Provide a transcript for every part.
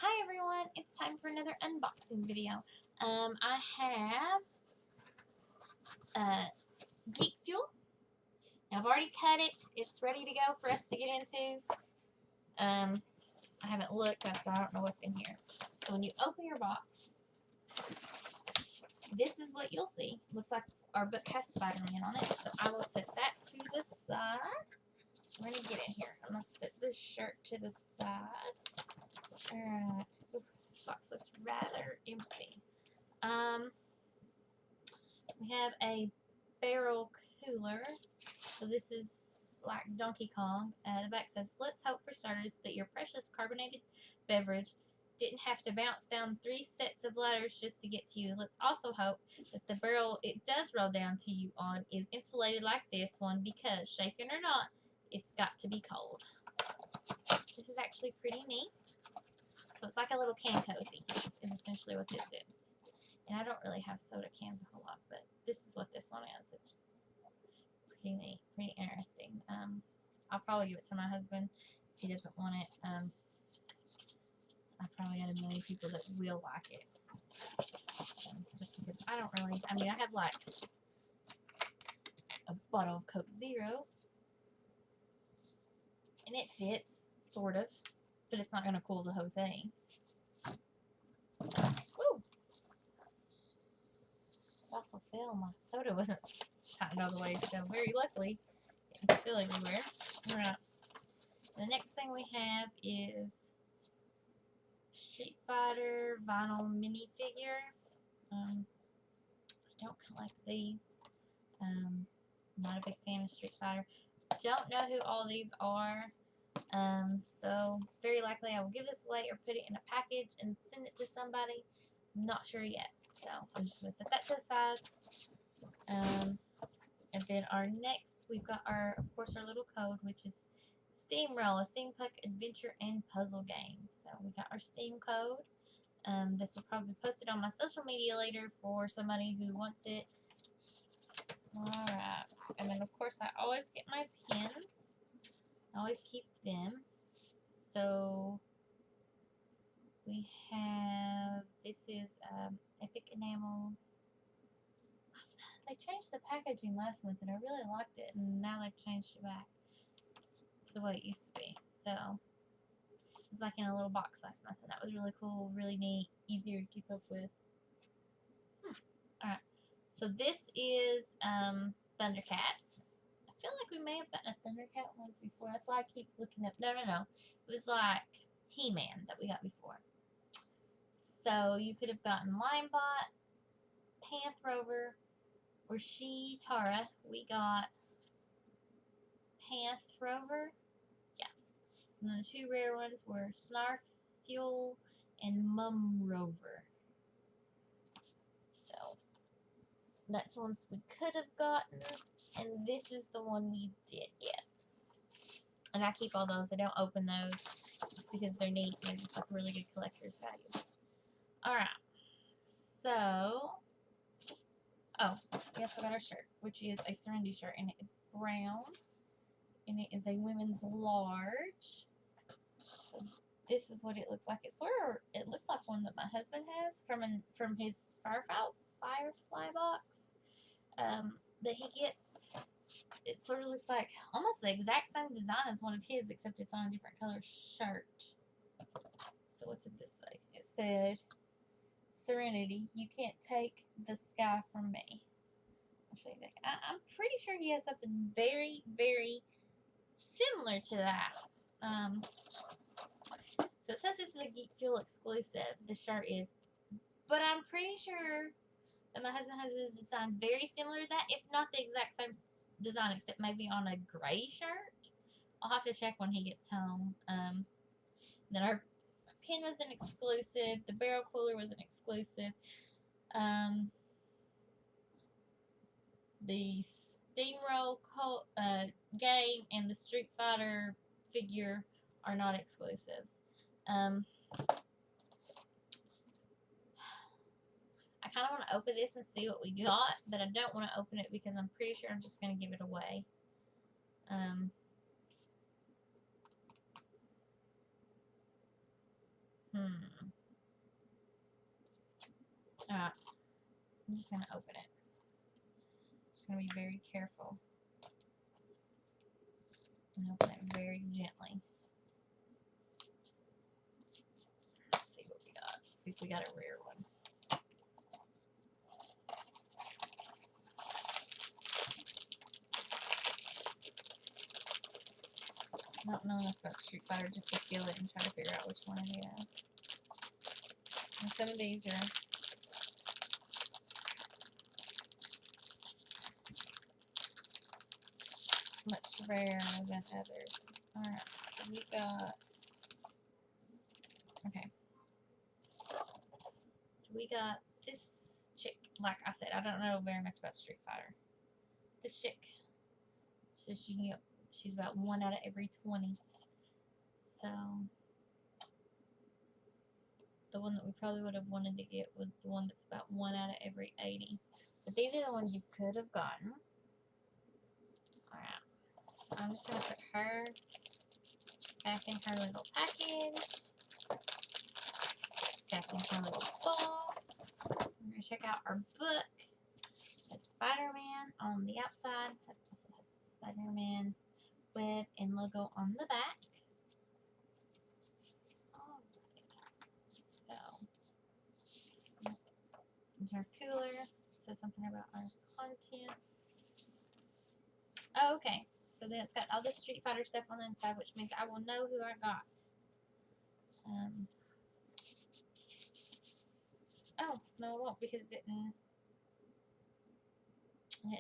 Hi everyone, it's time for another unboxing video. I have Geek Fuel. I've already cut it. It's ready to go for us to get into. I haven't looked, so I don't know what's in here. So when you open your box, this is what you'll see. Looks like our book has Spider-Man on it, so I will set that to the side. We're going to get in here. I'm going to set this shirt to the side. Alright. This box looks rather empty. We have a barrel cooler. So this is like Donkey Kong. The back says, let's hope for starters that your precious carbonated beverage didn't have to bounce down 3 sets of ladders just to get to you. Let's also hope that the barrel it does roll down to you on is insulated like this one because, shaken or not, it's got to be cold. This is actually pretty neat. So it's like a little can cozy is essentially what this is. And I don't really have soda cans a whole lot, but this is what this one is. It's pretty neat, pretty interesting. I'll probably give it to my husband if he doesn't want it. I've probably got a million people that will like it. Just because I don't really, I mean, I have like a bottle of Coke Zero. And it fits, sort of. But it's not going to cool the whole thing. Woo! Also fell. My soda wasn't tightened all the way, so very luckily it can spill everywhere. Alright. The next thing we have is Street Fighter vinyl minifigure. I don't collect these. Not a big fan of Street Fighter. Don't know who all these are. So very likely I will give this away or put it in a package and send it to somebody. Not sure yet. So I'm just going to set that to the side. And then our next, we've got of course, our little code, which is Steamroll, a steampunk adventure and puzzle game. So we got our Steam code. This will probably be posted on my social media later for somebody who wants it. Alright. And then, of course, I always get my pins. I always keep them. So we have, this is Epic Enamels. They changed the packaging last month and I really liked it, and now they've changed it back. It's the way it used to be. So it was like in a little box last month, and that was really cool, really neat, easier to keep up with. Alright, so this is Thundercats. I feel like we may have gotten a Thundercat once before. That's why I keep looking up. No. It was like He-Man that we got before. So you could have gotten Limebot, Panth Rover, or She-Tara. We got Panth Rover. Yeah. And then the 2 rare ones were Snarf Fuel and Mum Rover. So that's the ones we could have gotten. And this is the one we did get. And I keep all those. I don't open those just because they're neat. They're just like a really good collector's value. Alright. So, we also got our shirt, which is a Serenity shirt. And it's brown. And it is a women's large. So this is what it looks like. It looks like one that my husband has from his Firefly box that he gets. It sort of looks like almost the exact same design as one of his, except it's on a different color shirt. So what's it this say? It said, Serenity, you can't take the sky from me. I'll show you that. I'm pretty sure he has something very, very similar to that. So it says this is a Geek Fuel exclusive. The shirt is. But I'm pretty sure that my husband has his design very similar to that, if not the exact same design, except maybe on a gray shirt. I'll have to check when he gets home. Then our pin was an exclusive. The barrel cooler was an exclusive. The Steamroll game and the Street Fighter figure are not exclusives. I kind of want to open this and see what we got, but I don't want to open it because I'm pretty sure I'm just going to give it away. Alright, I'm just going to open it. Just going to be very careful. And open it very gently. Let's see what we got. Let's see if we got a rare one. I don't know enough about Street Fighter just to feel it and try to figure out which one it is. And some of these are much rarer than others. Alright, so we got... Okay. So we got this chick. Like I said, I don't know very much about Street Fighter. This chick says she can get, she's about 1 out of every 20. So the one that we probably would have wanted to get was the one that's about 1 out of every 80. But these are the ones you could have gotten. Alright. So I'm just going to put her back in her little package. Back in her little box. We're going to check out our book. It's Spider-Man on the outside. It also has the Spider-Man web and logo on the back. So, here's our cooler. It says something about our contents. Oh, okay. So then it's got all the Street Fighter stuff on the inside, which means I will know who I got. Oh, no it won't because it didn't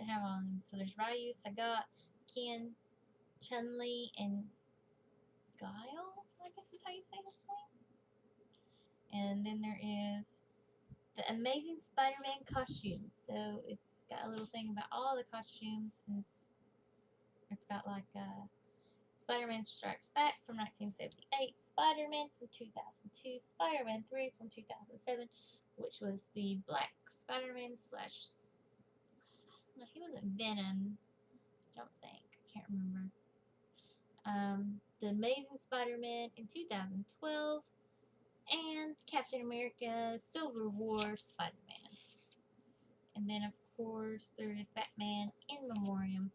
have all of them. So there's Ryu, Sagat, Ken, Chun-Li, and Guile, I guess is how you say his name. And then there is the Amazing Spider-Man costumes. So it's got a little thing about all the costumes, and it's got like Spider-Man Strikes Back from 1978, Spider-Man from 2002, Spider-Man 3 from 2007, which was the Black Spider-Man slash... No, he wasn't Venom. I don't think. I can't remember. The Amazing Spider-Man in 2012, and Captain America Civil War Spider-Man. And then, of course, there is Batman in Memoriam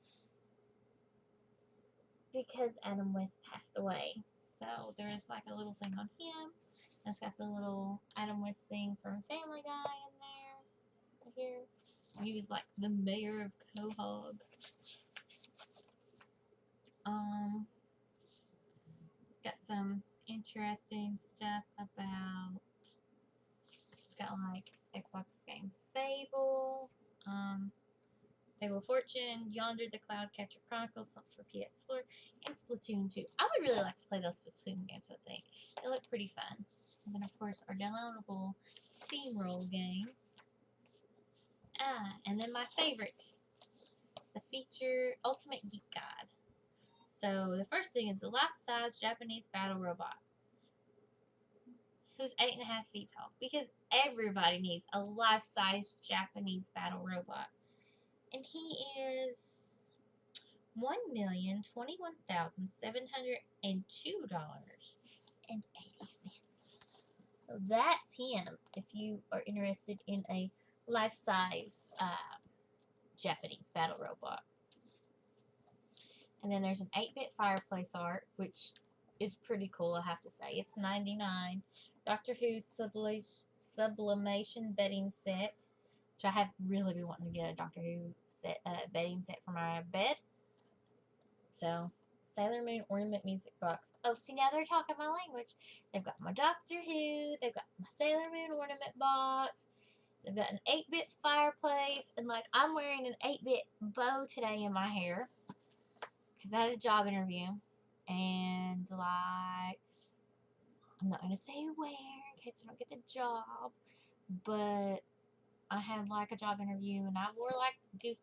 because Adam West passed away. So there is like a little thing on him. It's got the little Adam West thing from Family Guy in there. Right here. He was like the mayor of Quahog. It's got some interesting stuff about... It's got like Xbox game Fable, Fable Fortune, Yonder the Cloud Catcher Chronicles for PS4, and Splatoon 2. I would really like to play those Splatoon games, I think. They look pretty fun. And then, of course, our downloadable Steamroll game. And then my favorite, the feature Ultimate Geek Guide. So the first thing is the life-size Japanese battle robot, who's 8.5 feet tall, because everybody needs a life-size Japanese battle robot. And he is $1,021,702.80. So that's him if you are interested in a life-size Japanese battle robot. And then there's an 8-bit fireplace art, which is pretty cool, I have to say. It's $99. Doctor Who Sublimation bedding set, which I have really been wanting to get a Doctor Who set, bedding set for my bed. So, Sailor Moon ornament music box. Oh, see, now they're talking my language. They've got my Doctor Who, they've got my Sailor Moon ornament box, they've got an 8-bit fireplace, and like, I'm wearing an 8-bit bow today in my hair, because I had a job interview, and like, I'm not going to say where in case I don't get the job, but I had like a job interview and I wore like a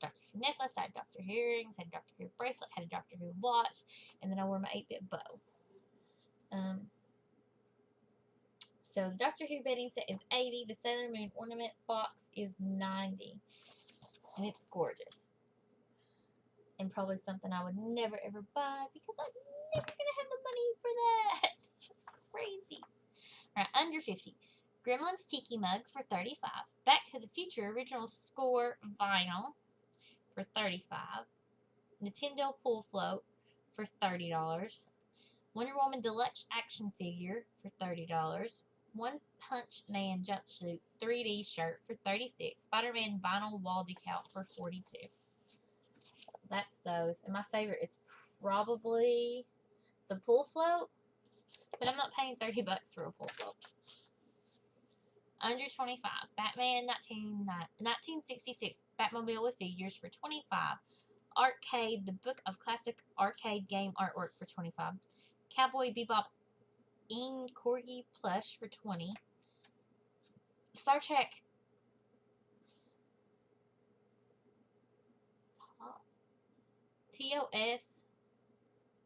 Doctor Who necklace, I had Doctor Who earrings, had a Doctor Who bracelet, had a Doctor Who watch, and then I wore my 8-bit bow. So the Doctor Who bedding set is $80, the Sailor Moon ornament box is $90, and it's gorgeous. And probably something I would never ever buy because I'm never gonna have the money for that. That's crazy. Alright, under 50. Gremlin's Tiki Mug for $35. Back to the Future Original Score Vinyl for $35. Nintendo Pool Float for $30. Wonder Woman Deluxe Action Figure for $30. One Punch Man Jumpsuit 3D shirt for $36. Spider-Man Vinyl Wall Decal for $42. That's those. And my favorite is probably the Pool Float, but I'm not paying $30 for a Pool Float. Under 25, Batman 1966 Batmobile with figures for $25. Arcade, the Book of Classic Arcade Game Artwork for $25. Cowboy Bebop Ian Corgi plush for $20. Star Trek TOS,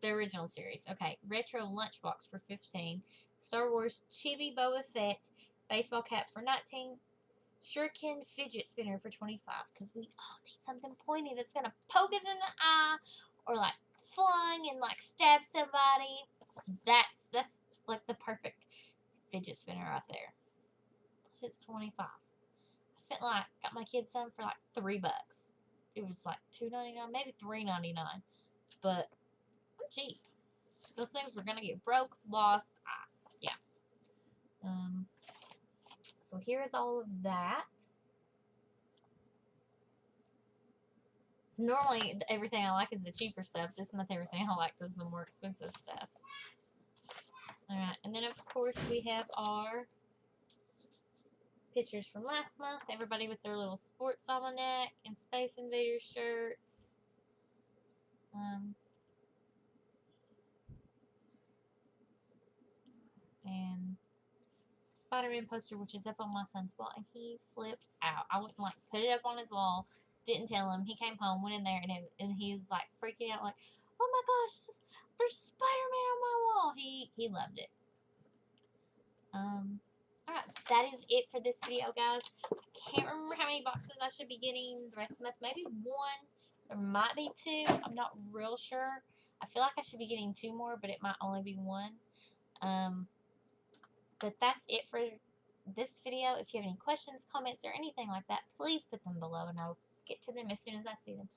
the original series. Okay, retro lunchbox for $15. Star Wars Chibi Boba Fett baseball cap for $19. Shuriken fidget spinner for $25, because we all need something pointy that's gonna poke us in the eye or like flung and like stab somebody. That's like the perfect fidget spinner right there. Plus it's $25. I spent got my kids some for like $3. It was like $2.99, maybe $3.99, but I'm cheap. Those things were gonna get broke, lost. Yeah. So here is all of that. So normally everything I like is the cheaper stuff. This month everything I like is the more expensive stuff. Alright, and then of course we have our pictures from last month. Everybody with their little sports almanac and Space Invaders shirts. And Spider-Man poster, which is up on my son's wall, and he flipped out. I wouldn't put it up on his wall. Didn't tell him. He came home, went in there, and he was like freaking out, like, "Oh my gosh, there's Spider-Man on my wall!" He loved it. Alright, that is it for this video, guys. I can't remember how many boxes I should be getting the rest of the month. Maybe one. There might be two. I'm not real sure. I feel like I should be getting two more, but it might only be one. But that's it for this video. If you have any questions, comments, or anything like that, please put them below, and I'll get to them as soon as I see them.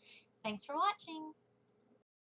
Thanks for watching.